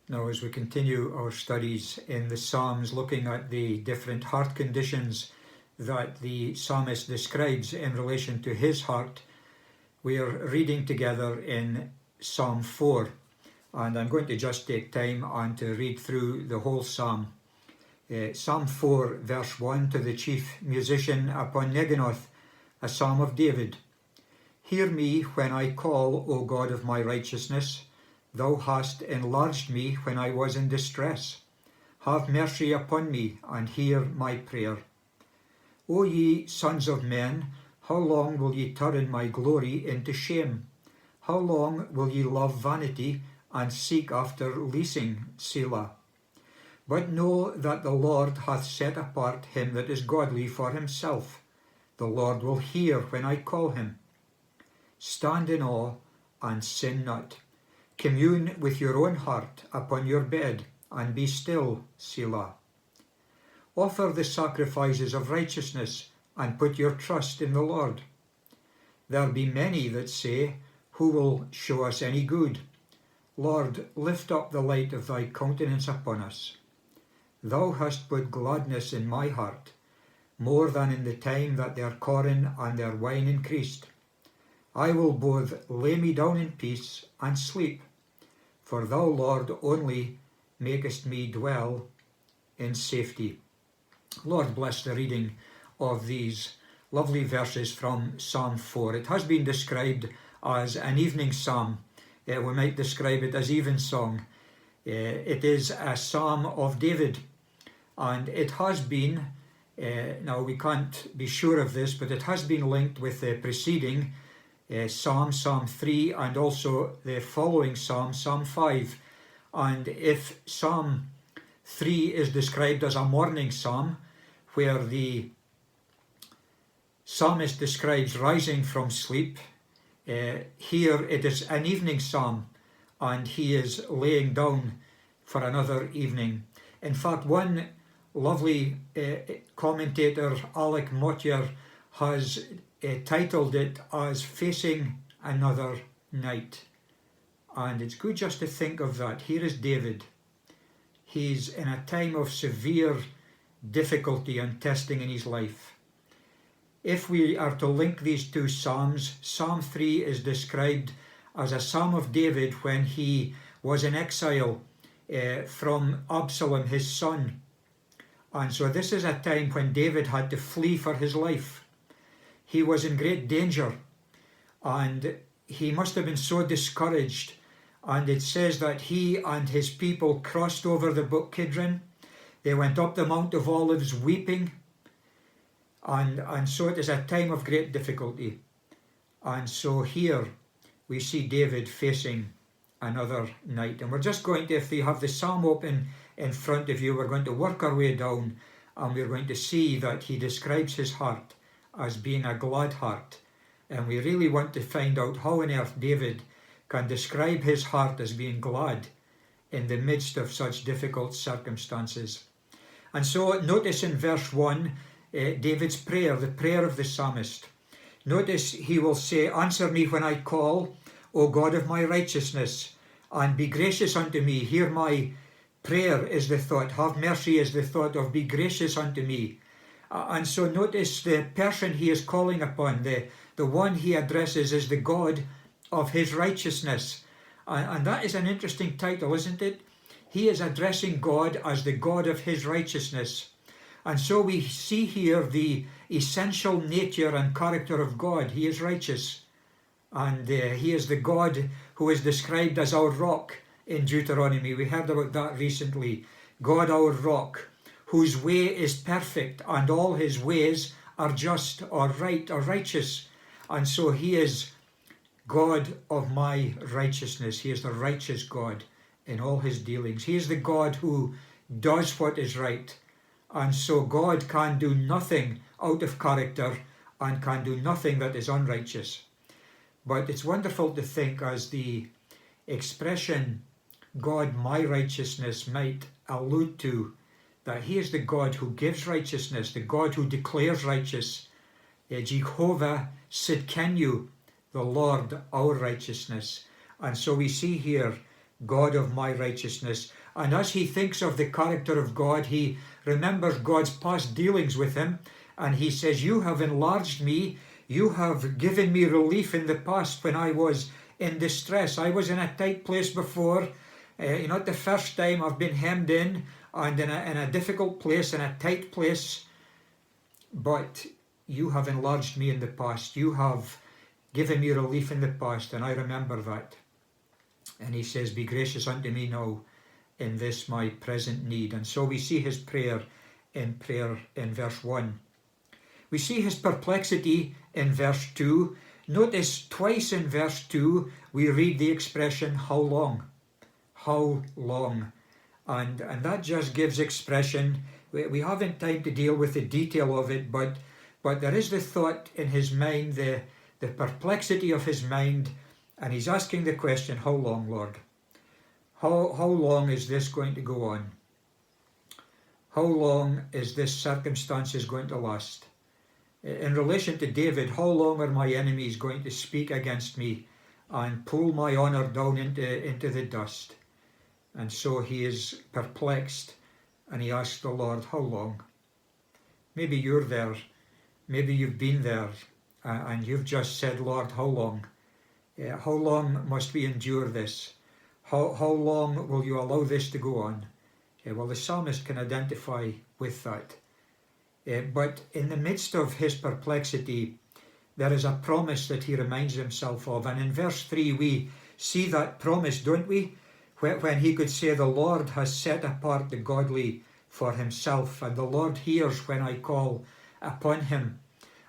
Now, as we continue our studies in the Psalms, looking at the different heart conditions that the psalmist describes in relation to his heart, we are reading together in Psalm 4. And I'm going to just take time and to read through the whole psalm. Psalm 4, verse 1, to the chief musician upon Neginoth, a psalm of David. Hear me when I call, O God of my righteousness. Thou hast enlarged me when I was in distress. Have mercy upon me, and hear my prayer. O ye sons of men, how long will ye turn my glory into shame? How long will ye love vanity, and seek after leasing, Selah? But know that the Lord hath set apart him that is godly for himself. The Lord will hear when I call him. Stand in awe, and sin not. Commune with your own heart upon your bed, and be still, Selah. Offer the sacrifices of righteousness, and put your trust in the Lord. There be many that say, Who will show us any good? Lord, lift up the light of thy countenance upon us. Thou hast put gladness in my heart, more than in the time that their corn and their wine increased. I will both lay me down in peace and sleep, for thou, Lord, only makest me dwell in safety. Lord, bless the reading of these lovely verses from Psalm 4. It has been described as an evening psalm. We might describe it as evensong. It is a psalm of David, and it has been, now we can't be sure of this, but it has been linked with the preceding Psalm 3, and also the following Psalm 5. And if Psalm 3 is described as a morning psalm, where the psalmist describes rising from sleep, here it is an evening psalm, and he is laying down for another evening. In fact, one lovely commentator, Alec Motyer, has titled it as Facing Another Night. And it's good just to think of that. Here is David. He's in a time of severe difficulty and testing in his life. If we are to link these two psalms, Psalm 3 is described as a psalm of David when he was in exile from Absalom, his son. And so this is a time when David had to flee for his life. He was in great danger, and he must have been so discouraged. And it says that he and his people crossed over the brook Kidron. They went up the Mount of Olives weeping. And so it is a time of great difficulty. And so here we see David facing another night. And we're just going to, if you have the psalm open in front of you, we're going to work our way down, and we're going to see that he describes his heart as being a glad heart. And we really want to find out how on earth David can describe his heart as being glad in the midst of such difficult circumstances. And so notice in verse 1, David's prayer, the prayer of the psalmist. Notice he will say, Answer me when I call, O God of my righteousness, and be gracious unto me. Hear my prayer is the thought. Have mercy is the thought of be gracious unto me. And so notice the person he is calling upon, the one he addresses is the God of his righteousness. And that is an interesting title, isn't it? He is addressing God as the God of his righteousness. And so we see here the essential nature and character of God. He is righteous. And he is the God who is described as our rock in Deuteronomy. We heard about that recently. God our rock, whose way is perfect, and all his ways are just or right or righteous. And so he is God of my righteousness. He is the righteous God in all his dealings. He is the God who does what is right. And so God can do nothing out of character and can do nothing that is unrighteous. But it's wonderful to think, as the expression God my righteousness might allude to, that he is the God who gives righteousness, the God who declares righteous. Jehovah Sidkenu, the Lord our righteousness. And so we see here God of my righteousness. And as he thinks of the character of God, he remembers God's past dealings with him, and he says, you have enlarged me, you have given me relief in the past when I was in distress. I was in a tight place before, not the first time I've been hemmed in and in a difficult place, in a tight place, but you have enlarged me in the past. You have given me relief in the past, and I remember that. And he says, be gracious unto me now in this my present need. And so we see his prayer in verse 1. We see his perplexity in verse 2. Notice twice in verse 2 we read the expression, how long? How long? And that just gives expression. We haven't time to deal with the detail of it, but there is the thought in his mind, the perplexity of his mind, and he's asking the question, how long, Lord? How long is this going to go on? How long is this circumstances going to last? In relation to David, how long are my enemies going to speak against me and pull my honour down into the dust? And so he is perplexed, and he asks the Lord, how long? Maybe you're there, maybe you've been there, and you've just said, Lord, how long? How long must we endure this? How long will you allow this to go on? Well, the psalmist can identify with that. But in the midst of his perplexity, there is a promise that he reminds himself of. And in verse 3, we see that promise, don't we? When he could say, the Lord has set apart the godly for himself, and the Lord hears when I call upon him.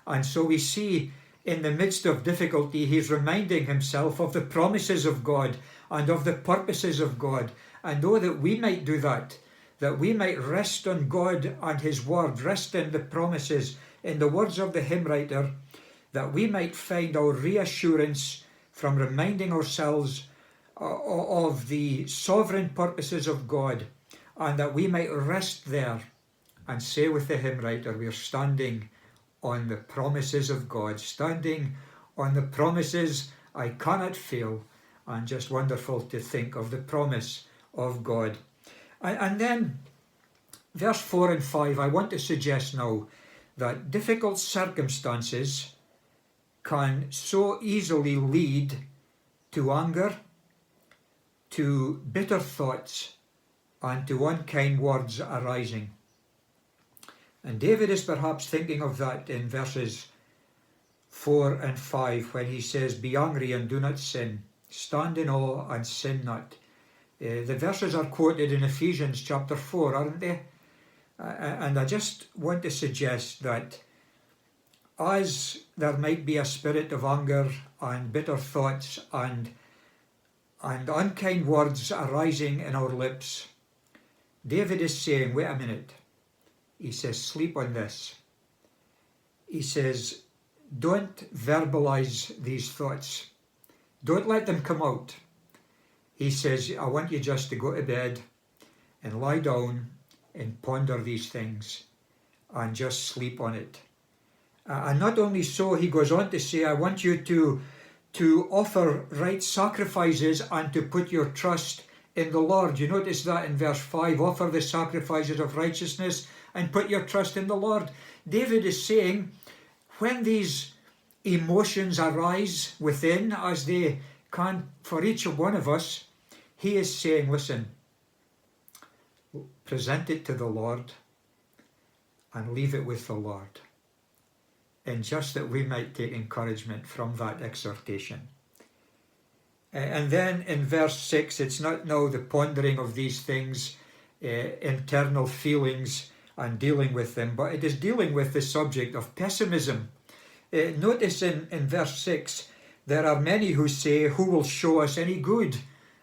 And so we see in the midst of difficulty, he's reminding himself of the promises of God and of the purposes of God. And oh, that we might do that we might rest on God and his word, rest in the promises, in the words of the hymn writer, that we might find our reassurance from reminding ourselves of the sovereign purposes of God, and that we might rest there and say with the hymn writer, we're standing on the promises of God, standing on the promises I cannot fail, and just wonderful to think of the promise of God. And then verse 4 and 5, I want to suggest now that difficult circumstances can so easily lead to anger, to bitter thoughts, and to unkind words arising. And David is perhaps thinking of that in verses 4 and 5 when he says, be angry and do not sin, stand in awe and sin not. The verses are quoted in Ephesians chapter 4, aren't they? And I just want to suggest that as there might be a spirit of anger and bitter thoughts and unkind words arising in our lips, David is saying, wait a minute. He says, sleep on this. He says, don't verbalize these thoughts. Don't let them come out. He says, I want you just to go to bed and lie down and ponder these things and just sleep on it. And not only so, he goes on to say, I want you to offer right sacrifices and to put your trust in the Lord. You notice that in verse 5, offer the sacrifices of righteousness and put your trust in the Lord. David is saying, when these emotions arise within, as they can for each one of us, he is saying, listen, present it to the Lord and leave it with the Lord. And just that we might take encouragement from that exhortation. And then in verse 6, it's not now the pondering of these things, internal feelings and dealing with them, but it is dealing with the subject of pessimism. Notice in verse 6, there are many who say, who will show us any good?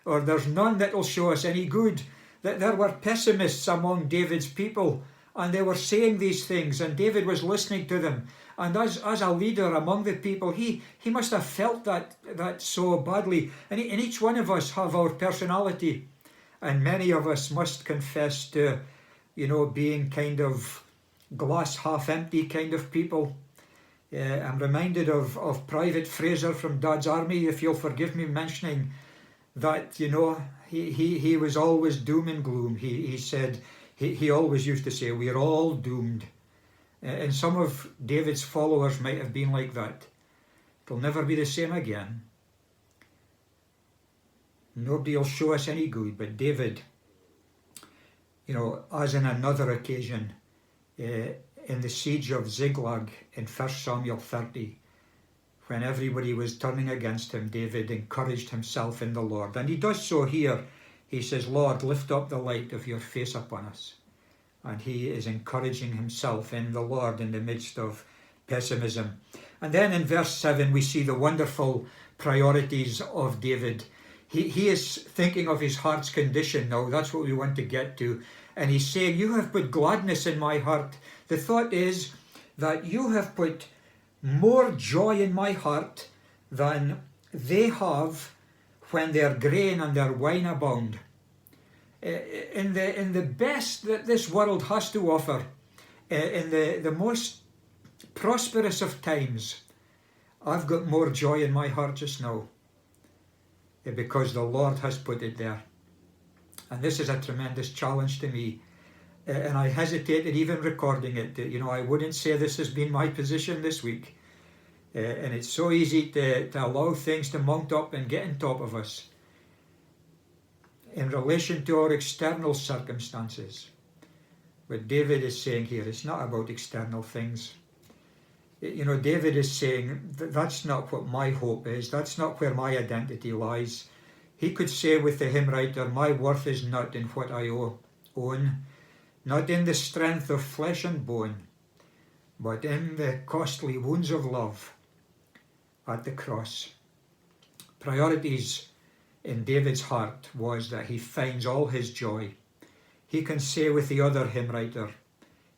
Or there's none that will show us any good. That there were pessimists among David's people, and they were saying these things, and David was listening to them. And as a leader among the people, he must have felt that so badly. And each one of us have our personality, and many of us must confess to, being kind of glass half empty kind of people. I'm reminded of Private Fraser from Dad's Army, if you'll forgive me mentioning that, he was always doom and gloom. He said, he always used to say, we're all doomed. And some of David's followers might have been like that. It'll never be the same again. Nobody will show us any good, but David, as in another occasion, in the siege of Ziklag in 1 Samuel 30, when everybody was turning against him, David encouraged himself in the Lord. And he does so here. He says, Lord, lift up the light of your face upon us. And he is encouraging himself in the Lord in the midst of pessimism. And then in verse 7 we see the wonderful priorities of David. He is thinking of his heart's condition now. That's what we want to get to. And he's saying, you have put gladness in my heart. The thought is that you have put more joy in my heart than they have when their grain and their wine abound. In the best that this world has to offer, in the most prosperous of times, I've got more joy in my heart just now, because the Lord has put it there. And this is a tremendous challenge to me. And I hesitated even recording it. I wouldn't say this has been my position this week. And it's so easy to allow things to mount up and get on top of us in relation to our external circumstances. What David is saying here, it's not about external things. David is saying that's not what my hope is. That's not where my identity lies. He could say with the hymn writer, my worth is not in what I own, not in the strength of flesh and bone, but in the costly wounds of love at the cross. Priorities in David's heart was that he finds all his joy. He can say with the other hymn writer,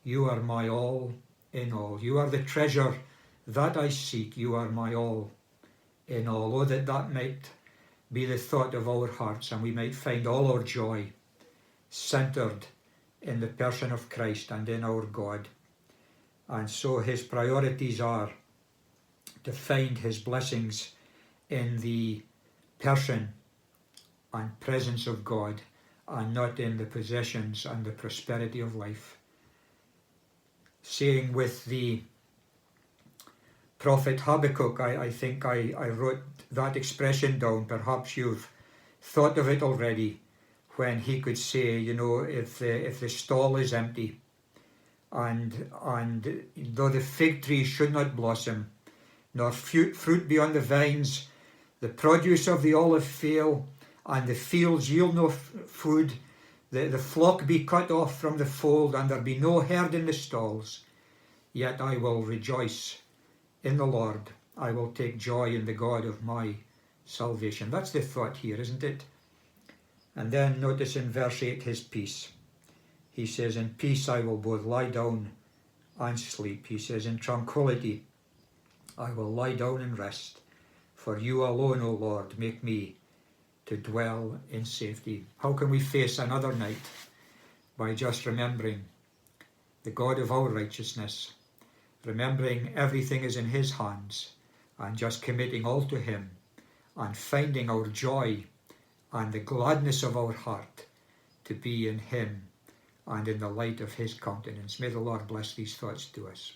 you are my all in all. You are the treasure that I seek. You are my all in all. Oh, that might be the thought of our hearts, and we might find all our joy centered in the person of Christ and in our God. And so his priorities are to find his blessings in the person and presence of God, and not in the possessions and the prosperity of life. Saying with the prophet Habakkuk, I think I wrote that expression down. Perhaps you've thought of it already, when he could say, if the stall is empty, and though the fig tree should not blossom, nor fruit be on the vines, the produce of the olive fail, and the fields yield no food, the flock be cut off from the fold, and there be no herd in the stalls, yet I will rejoice in the Lord. I will take joy in the God of my salvation. That's the thought here, isn't it? And then notice in verse 8 his peace. He says, in peace I will both lie down and sleep. He says, in tranquility I will lie down and rest. For you alone, O Lord, make me to dwell in safety. How can we face another night? By just remembering the God of our righteousness, remembering everything is in his hands, and just committing all to him, and finding our joy and the gladness of our heart to be in him and in the light of his countenance. May the Lord bless these thoughts to us.